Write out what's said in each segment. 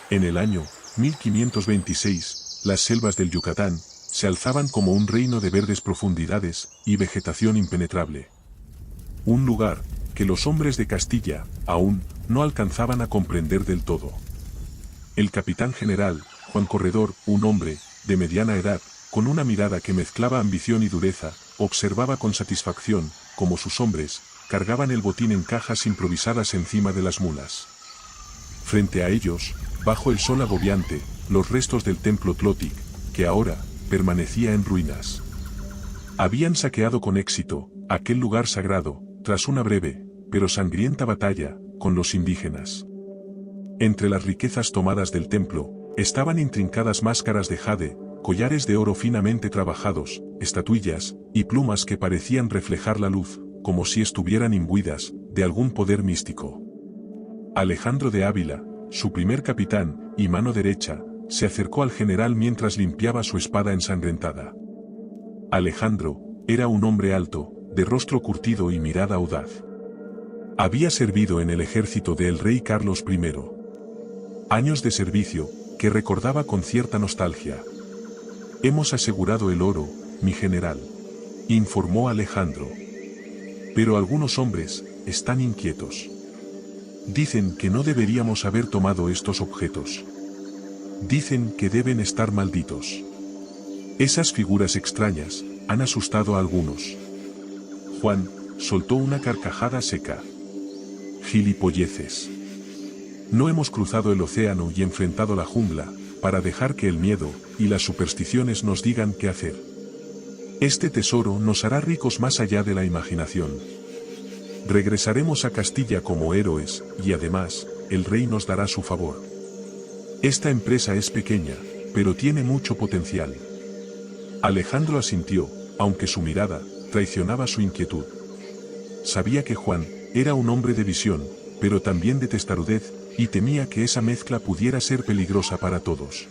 En el año 1526, las selvas del Yucatán se alzaban como un reino de verdes profundidades y vegetación impenetrable. Un lugar que los hombres de Castilla aún no alcanzaban a comprender del todo. El capitán general, Juan Corredor, un hombre de mediana edad, con una mirada que mezclaba ambición y dureza, observaba con satisfacción cómo sus hombres cargaban el botín en cajas improvisadas encima de las mulas. Frente a ellos, bajo el sol agobiante, los restos del templo Tlotic, que ahora permanecía en ruinas. Habían saqueado con éxito aquel lugar sagrado, tras una breve, pero sangrienta batalla con los indígenas. Entre las riquezas tomadas del templo, estaban intrincadas máscaras de jade, collares de oro finamente trabajados, estatuillas y plumas que parecían reflejar la luz, como si estuvieran imbuidas de algún poder místico. Alejandro de Ávila, su primer capitán y mano derecha, se acercó al general mientras limpiaba su espada ensangrentada. Alejandro era un hombre alto, de rostro curtido y mirada audaz. Había servido en el ejército del rey Carlos I. Años de servicio que recordaba con cierta nostalgia. «Hemos asegurado el oro, mi general», informó Alejandro. «Pero algunos hombres están inquietos. Dicen que no deberíamos haber tomado estos objetos. Dicen que deben estar malditos. Esas figuras extrañas han asustado a algunos». Juan soltó una carcajada seca. «Gilipolleces. No hemos cruzado el océano y enfrentado la jungla para dejar que el miedo y las supersticiones nos digan qué hacer. Este tesoro nos hará ricos más allá de la imaginación. Regresaremos a Castilla como héroes, y además, el rey nos dará su favor. Esta empresa es pequeña, pero tiene mucho potencial». Alejandro asintió, aunque su mirada traicionaba su inquietud. Sabía que Juan era un hombre de visión, pero también de testarudez, y temía que esa mezcla pudiera ser peligrosa para todos.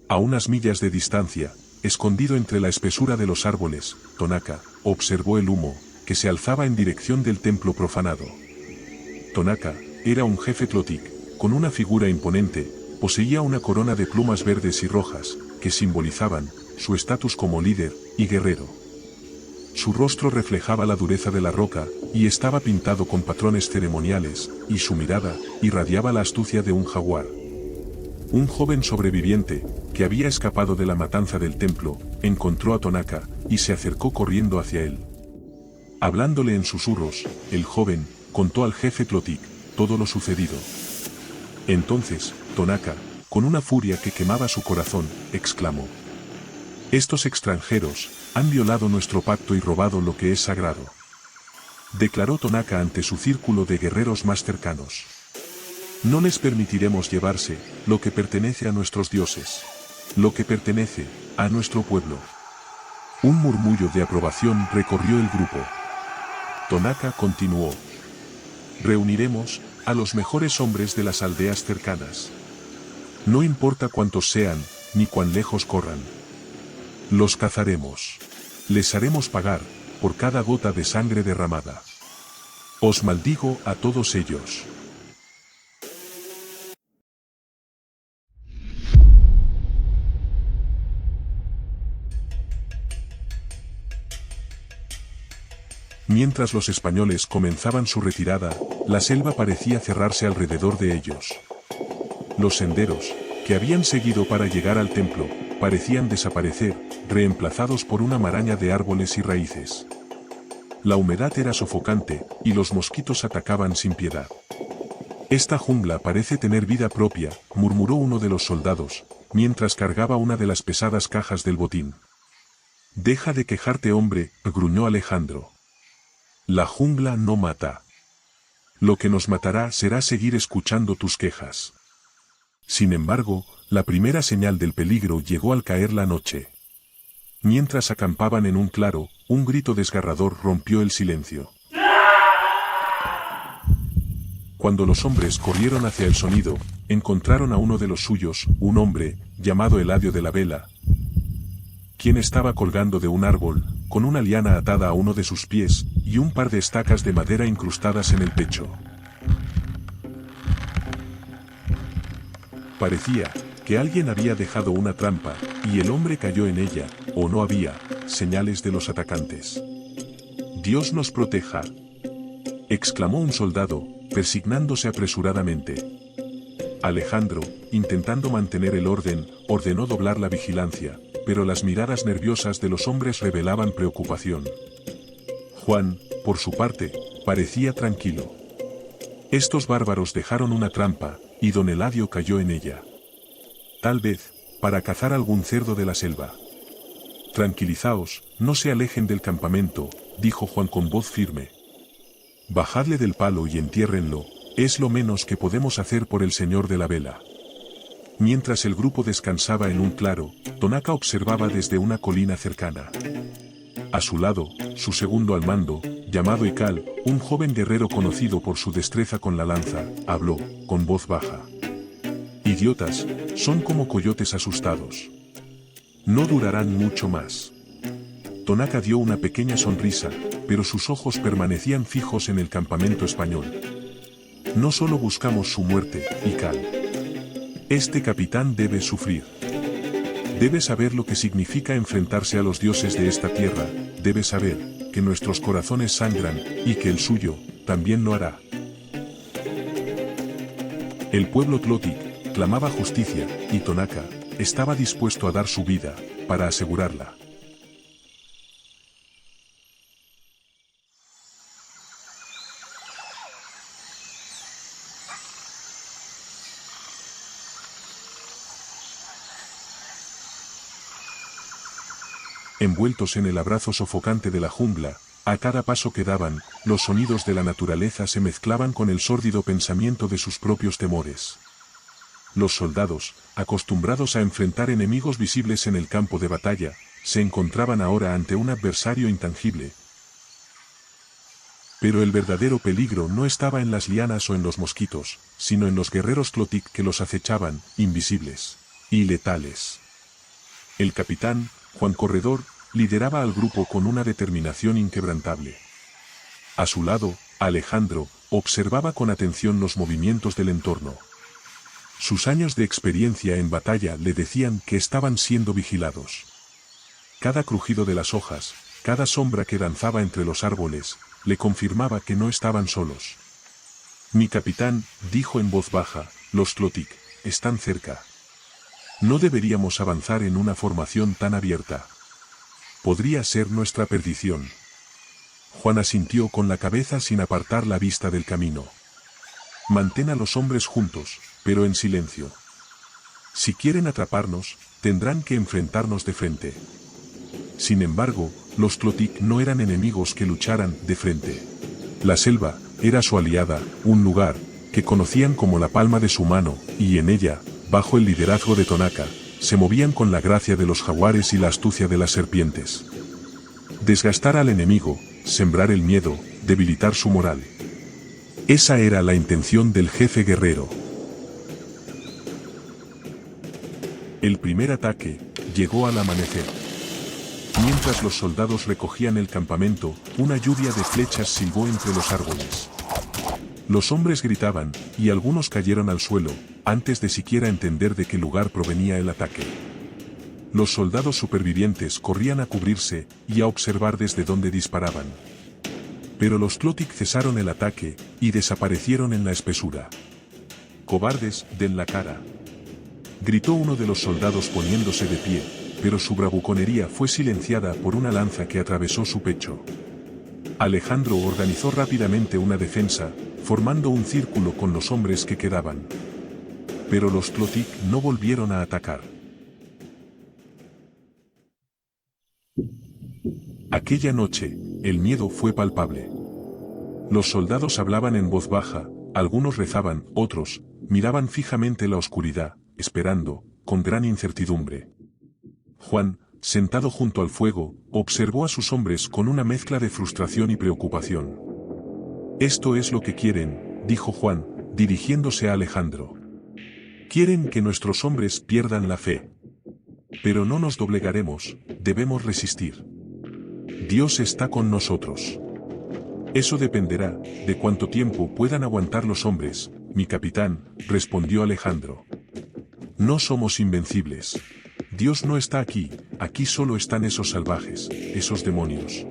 A unas millas de distancia, escondido entre la espesura de los árboles, Tonaca observó el humo que se alzaba en dirección del templo profanado. Tonaca era un jefe Tlotic, con una figura imponente, poseía una corona de plumas verdes y rojas, que simbolizaban su estatus como líder y guerrero. Su rostro reflejaba la dureza de la roca, y estaba pintado con patrones ceremoniales, y su mirada irradiaba la astucia de un jaguar. Un joven sobreviviente, que había escapado de la matanza del templo, encontró a Tonaca, y se acercó corriendo hacia él. Hablándole en susurros, el joven contó al jefe Tlotic todo lo sucedido. Entonces, Tonaca, con una furia que quemaba su corazón, exclamó: «Estos extranjeros han violado nuestro pacto y robado lo que es sagrado», declaró Tonaca ante su círculo de guerreros más cercanos. «No les permitiremos llevarse lo que pertenece a nuestros dioses, lo que pertenece a nuestro pueblo». Un murmullo de aprobación recorrió el grupo. Tonaca continuó: «Reuniremos a los mejores hombres de las aldeas cercanas. No importa cuántos sean, ni cuán lejos corran. Los cazaremos. Les haremos pagar por cada gota de sangre derramada. Os maldigo a todos ellos». Mientras los españoles comenzaban su retirada, la selva parecía cerrarse alrededor de ellos. Los senderos, que habían seguido para llegar al templo, parecían desaparecer, reemplazados por una maraña de árboles y raíces. La humedad era sofocante, y los mosquitos atacaban sin piedad. «Esta jungla parece tener vida propia», murmuró uno de los soldados, mientras cargaba una de las pesadas cajas del botín. «Deja de quejarte, hombre», gruñó Alejandro. «La jungla no mata. Lo que nos matará será seguir escuchando tus quejas». Sin embargo, la primera señal del peligro llegó al caer la noche. Mientras acampaban en un claro, un grito desgarrador rompió el silencio. Cuando los hombres corrieron hacia el sonido, encontraron a uno de los suyos, un hombre, llamado Eladio de la Vela, quien estaba colgando de un árbol, con una liana atada a uno de sus pies, y un par de estacas de madera incrustadas en el pecho. Parecía que alguien había dejado una trampa, y el hombre cayó en ella, o no había señales de los atacantes. «Dios nos proteja», exclamó un soldado, persignándose apresuradamente. Alejandro, intentando mantener el orden, ordenó doblar la vigilancia, pero las miradas nerviosas de los hombres revelaban preocupación. Juan, por su parte, parecía tranquilo. Estos bárbaros dejaron una trampa, y don Eladio cayó en ella. Tal vez, para cazar algún cerdo de la selva. «Tranquilizaos, no se alejen del campamento», dijo Juan con voz firme. «Bajadle del palo y entiérrenlo, es lo menos que podemos hacer por el señor de la vela». Mientras el grupo descansaba en un claro, Tonaca observaba desde una colina cercana. A su lado, su segundo al mando, llamado Ical, un joven guerrero conocido por su destreza con la lanza, habló, con voz baja. «Idiotas, son como coyotes asustados. No durarán mucho más». Tonaca dio una pequeña sonrisa, pero sus ojos permanecían fijos en el campamento español. «No solo buscamos su muerte, Ical. Este capitán debe sufrir. Debe saber lo que significa enfrentarse a los dioses de esta tierra, debe saber que nuestros corazones sangran, y que el suyo también lo hará». El pueblo Tlotic clamaba justicia, y Tonaca estaba dispuesto a dar su vida para asegurarla. Envueltos en el abrazo sofocante de la jungla, a cada paso que daban, los sonidos de la naturaleza se mezclaban con el sórdido pensamiento de sus propios temores. Los soldados, acostumbrados a enfrentar enemigos visibles en el campo de batalla, se encontraban ahora ante un adversario intangible. Pero el verdadero peligro no estaba en las lianas o en los mosquitos, sino en los guerreros Tlotic que los acechaban, invisibles y letales. El capitán, Juan Corredor, lideraba al grupo con una determinación inquebrantable. A su lado, Alejandro observaba con atención los movimientos del entorno. Sus años de experiencia en batalla le decían que estaban siendo vigilados. Cada crujido de las hojas, cada sombra que danzaba entre los árboles, le confirmaba que no estaban solos. «Mi capitán», dijo en voz baja, «los Tlotic están cerca. No deberíamos avanzar en una formación tan abierta. Podría ser nuestra perdición». Juan asintió con la cabeza sin apartar la vista del camino. «Mantén a los hombres juntos, pero en silencio. Si quieren atraparnos, tendrán que enfrentarnos de frente». Sin embargo, los Tlotic no eran enemigos que lucharan de frente. La selva era su aliada, un lugar que conocían como la palma de su mano, y en ella, bajo el liderazgo de Tonaca, se movían con la gracia de los jaguares y la astucia de las serpientes. Desgastar al enemigo, sembrar el miedo, debilitar su moral. Esa era la intención del jefe guerrero. El primer ataque llegó al amanecer. Mientras los soldados recogían el campamento, una lluvia de flechas silbó entre los árboles. Los hombres gritaban, y algunos cayeron al suelo, antes de siquiera entender de qué lugar provenía el ataque. Los soldados supervivientes corrían a cubrirse, y a observar desde dónde disparaban. Pero los Tlotic cesaron el ataque, y desaparecieron en la espesura. «Cobardes, den la cara», gritó uno de los soldados poniéndose de pie, pero su bravuconería fue silenciada por una lanza que atravesó su pecho. Alejandro organizó rápidamente una defensa, formando un círculo con los hombres que quedaban. Pero los Tlotic no volvieron a atacar. Aquella noche, el miedo fue palpable. Los soldados hablaban en voz baja, algunos rezaban, otros miraban fijamente la oscuridad, esperando, con gran incertidumbre. Juan, sentado junto al fuego, observó a sus hombres con una mezcla de frustración y preocupación. «Esto es lo que quieren», dijo Juan, dirigiéndose a Alejandro. «Quieren que nuestros hombres pierdan la fe. Pero no nos doblegaremos, debemos resistir. Dios está con nosotros. Eso dependerá de cuánto tiempo puedan aguantar los hombres, mi capitán, respondió Alejandro. No somos invencibles. Dios no está aquí, aquí solo están esos salvajes, esos demonios.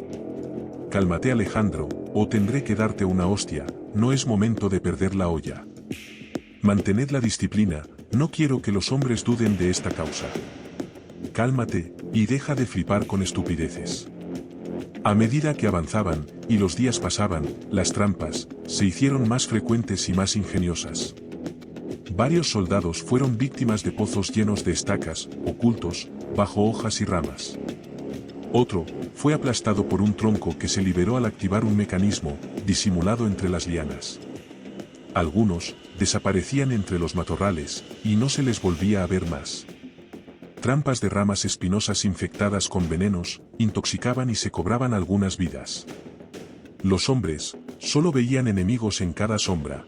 Cálmate, Alejandro, o tendré que darte una hostia, no es momento de perder la olla. Mantened la disciplina, no quiero que los hombres duden de esta causa. Cálmate, y deja de flipar con estupideces. A medida que avanzaban, y los días pasaban, las trampas se hicieron más frecuentes y más ingeniosas. Varios soldados fueron víctimas de pozos llenos de estacas, ocultos, bajo hojas y ramas. Otro fue aplastado por un tronco que se liberó al activar un mecanismo, disimulado entre las lianas. Algunos desaparecían entre los matorrales, y no se les volvía a ver más. Trampas de ramas espinosas infectadas con venenos, intoxicaban y se cobraban algunas vidas. Los hombres solo veían enemigos en cada sombra.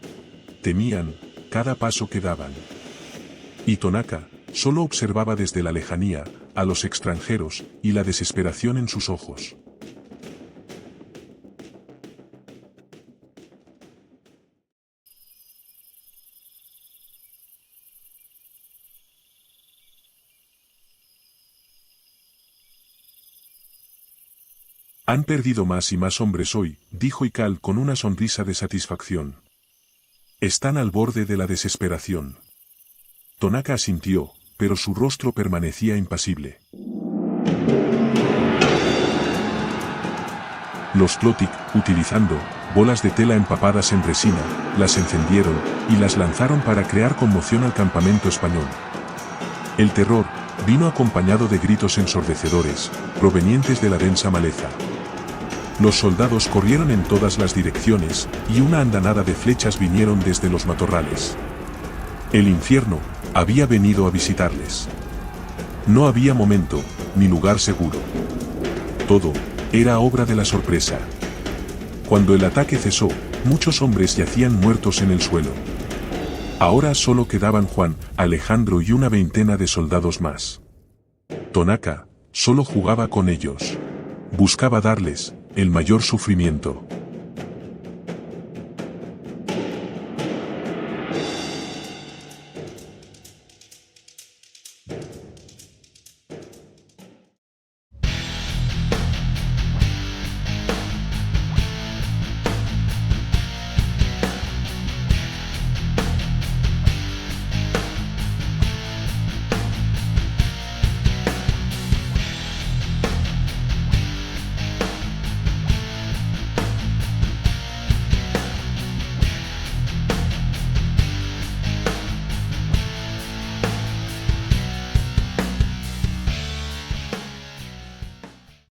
Temían cada paso que daban. Y Tonaka solo observaba desde la lejanía a los extranjeros y la desesperación en sus ojos. Han perdido más y más hombres hoy, dijo Ikal con una sonrisa de satisfacción. Están al borde de la desesperación. Tonaka asintió, pero su rostro permanecía impasible. Los Tlotik, utilizando bolas de tela empapadas en resina, las encendieron y las lanzaron para crear conmoción al campamento español. El terror vino acompañado de gritos ensordecedores, provenientes de la densa maleza. Los soldados corrieron en todas las direcciones, y una andanada de flechas vinieron desde los matorrales. El infierno había venido a visitarles. No había momento, ni lugar seguro. Todo era obra de la sorpresa. Cuando el ataque cesó, muchos hombres yacían muertos en el suelo. Ahora solo quedaban Juan, Alejandro y una veintena de soldados más. Tonaka solo jugaba con ellos. Buscaba darles el mayor sufrimiento.